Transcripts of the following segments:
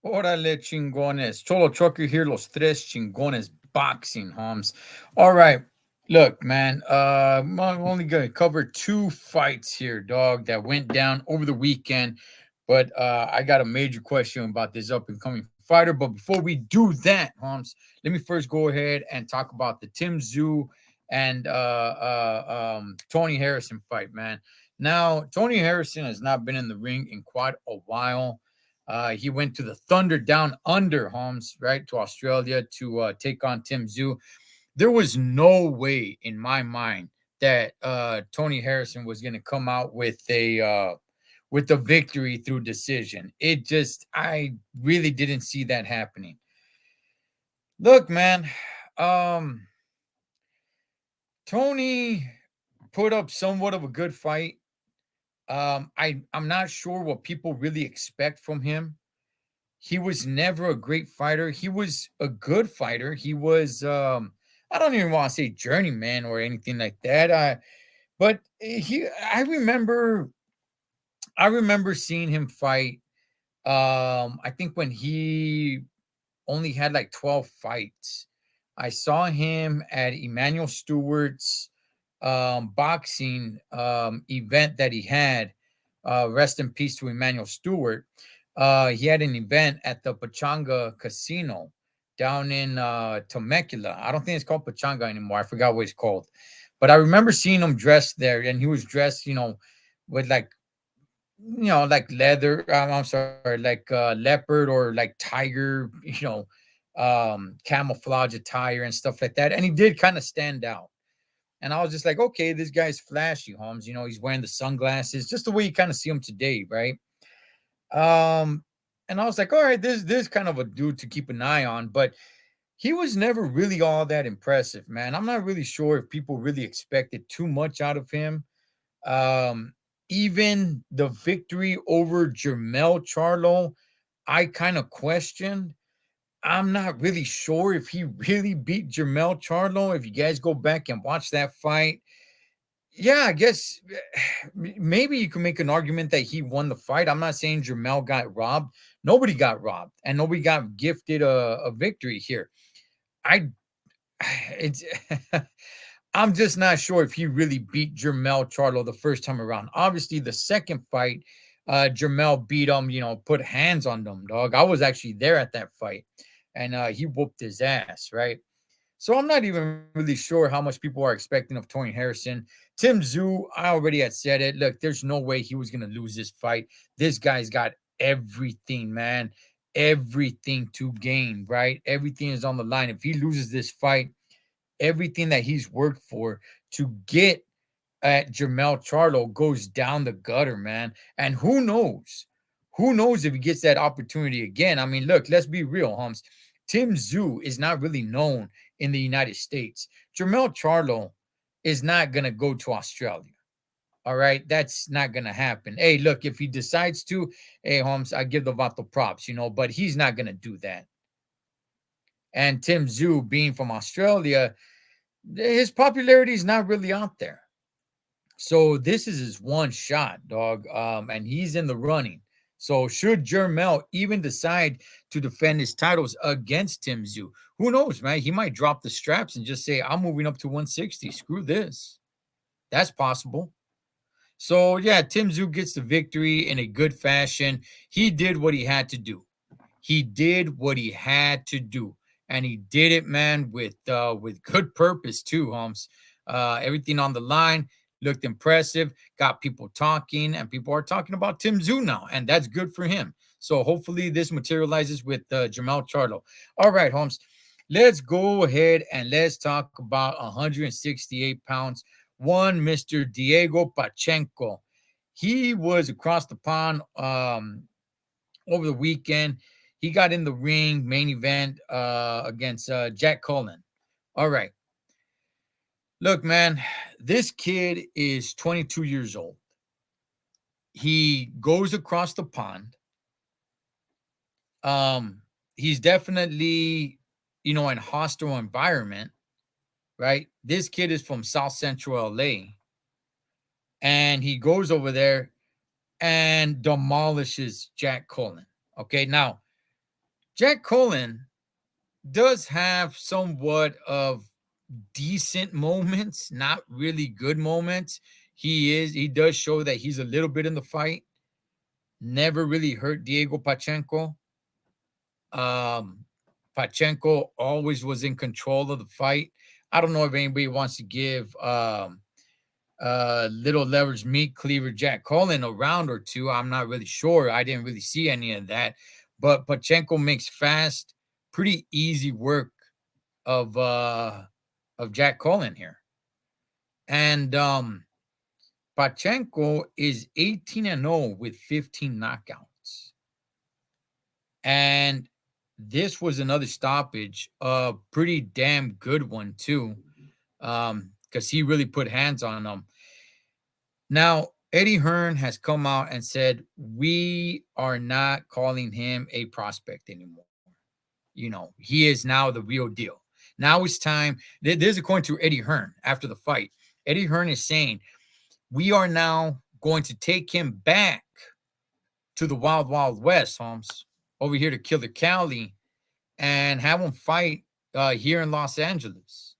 Órale, chingones. Cholo Trucker here, Los Tres Chingones Boxing, Homes. All right. Look, man, I'm only going to cover two fights here, dog, that went down over the weekend. But I got a major question about this up and coming fighter. But before we do that, Homes, let me first go ahead and talk about the Tim Zoo and Tony Harrison fight, man. Now, Tony Harrison has not been in the ring in quite a while. He went to the Thunder Down Under, Holmes, right, to Australia to take on Tim Zoo. There was no way in my mind that Tony Harrison was going to come out with a victory through decision. I really didn't see that happening. Look, man, um, Tony put up somewhat of a good fight. I'm not sure what people really expect from him. He was never a great fighter. He was a good fighter. He was I don't even want to say journeyman or anything like that. But he I remember seeing him fight. I think when he only had like 12 fights. I saw him at Emmanuel Stewart's boxing event that he had. Rest in peace to Emmanuel Stewart. He had an event at the Pachanga Casino down in Temecula. I don't think it's called Pachanga anymore. I forgot what it's called. But I remember seeing him dressed there, and he was dressed, with like leather. I'm sorry, like leopard or like tiger, camouflage attire and stuff like that. And he did kind of stand out. And I was just like, okay, this guy's flashy, Holmes. He's wearing the sunglasses, just the way you kind of see him today, right? Um, and I was like, all right, this kind of a dude to keep an eye on, but he was never really all that impressive, man. I'm not really sure if people really expected too much out of him. Um, Even the victory over Jermel Charlo, I kind of questioned. I'm not really sure if he really beat Jermel Charlo. If you guys go back and watch that fight, yeah, I guess maybe you can make an argument that he won the fight. I'm not saying Jermel got robbed. Nobody got robbed, and nobody got gifted a victory here. I it's I'm just not sure if he really beat Jermel Charlo the first time around. Obviously, the second fight, Jermel beat him, put hands on them, dog. I was actually there at that fight, and he whooped his ass, right? So I'm not even really sure how much people are expecting of Tony Harrison. Tim Zoo, I already had said it. Look, there's no way he was going to lose this fight. This guy's got everything, man. Everything to gain, right? Everything is on the line. If he loses this fight, everything that he's worked for to get at Jermel Charlo goes down the gutter, man. And who knows? Who knows if he gets that opportunity again? I mean, look, let's be real, Hums. Tim Zoo is not really known in the United States. Jermel Charlo is not going to go to Australia. All right. That's not going to happen. Hey, look, if he decides to, hey, Holmes, I give the Vato props, but he's not going to do that. And Tim Zoo, being from Australia, his popularity is not really out there. So this is his one shot, dog. And he's in the running. So should Jermel even decide to defend his titles against Tim Zoo, who knows, man? He might drop the straps and just say, I'm moving up to 160. Screw this. That's possible. So yeah, Tim Zoo gets the victory in a good fashion. He did what he had to do. He did what he had to do, and he did it, man, with good purpose too, Holmes. Everything on the line looked impressive, got people talking, and people are talking about Tim Zoo now, and that's good for him. So hopefully this materializes with Jamal Charlo. All right, Holmes, let's go ahead and let's talk about 168 pounds. One Mr. Diego Pacheco. He was across the pond over the weekend. He got in the ring, main event against Jack Cullen. All right. Look, man, this kid is 22 years old. He goes across the pond. He's definitely, in hostile environment, right? This kid is from South Central LA, and he goes over there and demolishes Jack Cullen. Okay, now Jack Cullen does have somewhat of decent moments, not really good moments. He does show that he's a little bit in the fight. Never really hurt Diego Pacheco. Um, Pacheco always was in control of the fight. I don't know if anybody wants to give little leverage meat cleaver Jack Cullen a round or two. I'm not really sure. I didn't really see any of that. But Pacheco makes fast, pretty easy work of Jack Cullen here. And Pacheco is 18-0 with 15 knockouts. And this was another stoppage, a pretty damn good one too, because he really put hands on them. Now, Eddie Hearn has come out and said, we are not calling him a prospect anymore. He is now the real deal. Now it's time. This is according to Eddie Hearn after the fight. Eddie Hearn is saying, we are now going to take him back to the Wild Wild West, Holmes, over here to Killer Cali, and have him fight here in Los Angeles.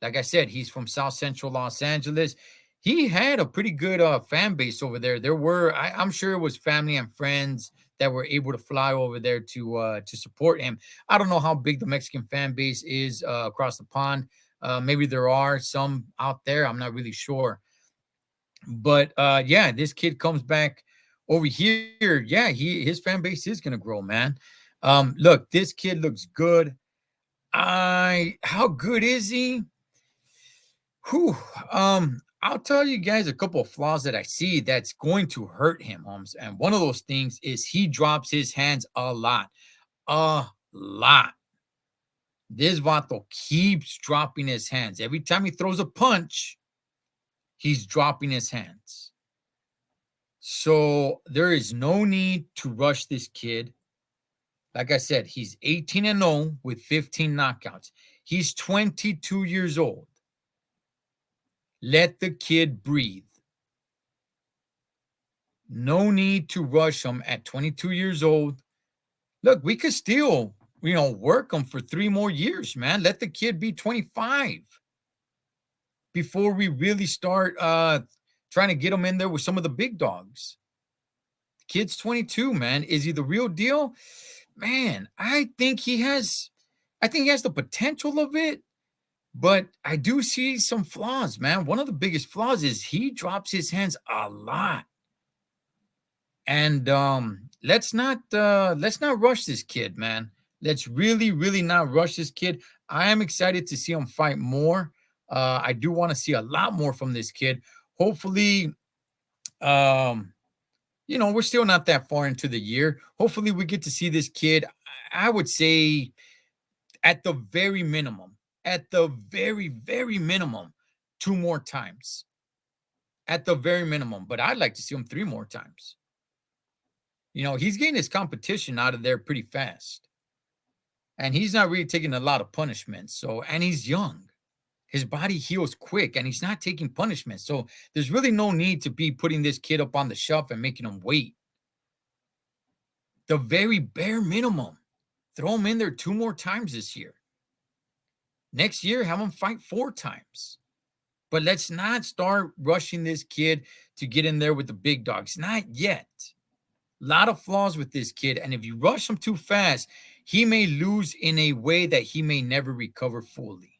Like I said, he's from South Central Los Angeles. He had a pretty good fan base over there. There were, I'm sure it was family and friends that were able to fly over there to support him. I don't know how big the Mexican fan base is across the pond. Maybe there are some out there. I'm not really sure. But yeah, this kid comes back over here. Yeah, his fan base is gonna grow, man. Look, this kid looks good. How good is he? Whew. I'll tell you guys a couple of flaws that I see that's going to hurt him, Holmes. And one of those things is he drops his hands a lot. A lot. This Vato keeps dropping his hands. Every time he throws a punch, he's dropping his hands. So there is no need to rush this kid. Like I said, he's 18-0 with 15 knockouts. He's 22 years old. Let the kid breathe. No need to rush him at 22 years old. Look, we could still, work him for 3 more years, man. Let the kid be 25 before we really start trying to get him in there with some of the big dogs. The kid's 22, man. Is he the real deal? Man, I think he has the potential of it. But I do see some flaws, man. One of the biggest flaws is he drops his hands a lot. And let's not rush this kid, man. Let's really, really not rush this kid. I am excited to see him fight more. I do want to see a lot more from this kid. Hopefully, we're still not that far into the year. Hopefully, we get to see this kid, I would say, at the very minimum, very, very minimum, 2 more times. At the very minimum. But I'd like to see him 3 more times. He's getting his competition out of there pretty fast. And he's not really taking a lot of punishment. And he's young. His body heals quick and he's not taking punishment. So there's really no need to be putting this kid up on the shelf and making him wait. The very bare minimum. Throw him in there 2 more times this year. Next year, have him fight 4 times. But let's not start rushing this kid to get in there with the big dogs. Not yet. A lot of flaws with this kid. And if you rush him too fast, he may lose in a way that he may never recover fully.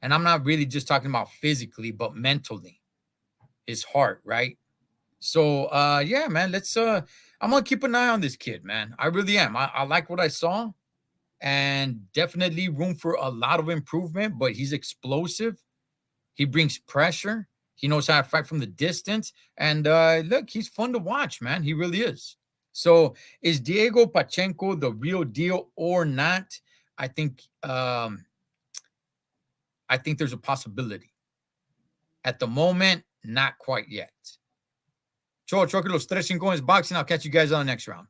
And I'm not really just talking about physically, but mentally. His heart, right? So, yeah, man, I'm going to keep an eye on this kid, man. I really am. I like what I saw. And definitely room for a lot of improvement, but he's explosive. He brings pressure. He knows how to fight from the distance. And look, he's fun to watch, man. He really is. So is Diego Pacheco the real deal or not? I think there's a possibility. At the moment, not quite yet. Choa Trucker, Los Tres Chingones Boxing. I'll catch you guys on the next round.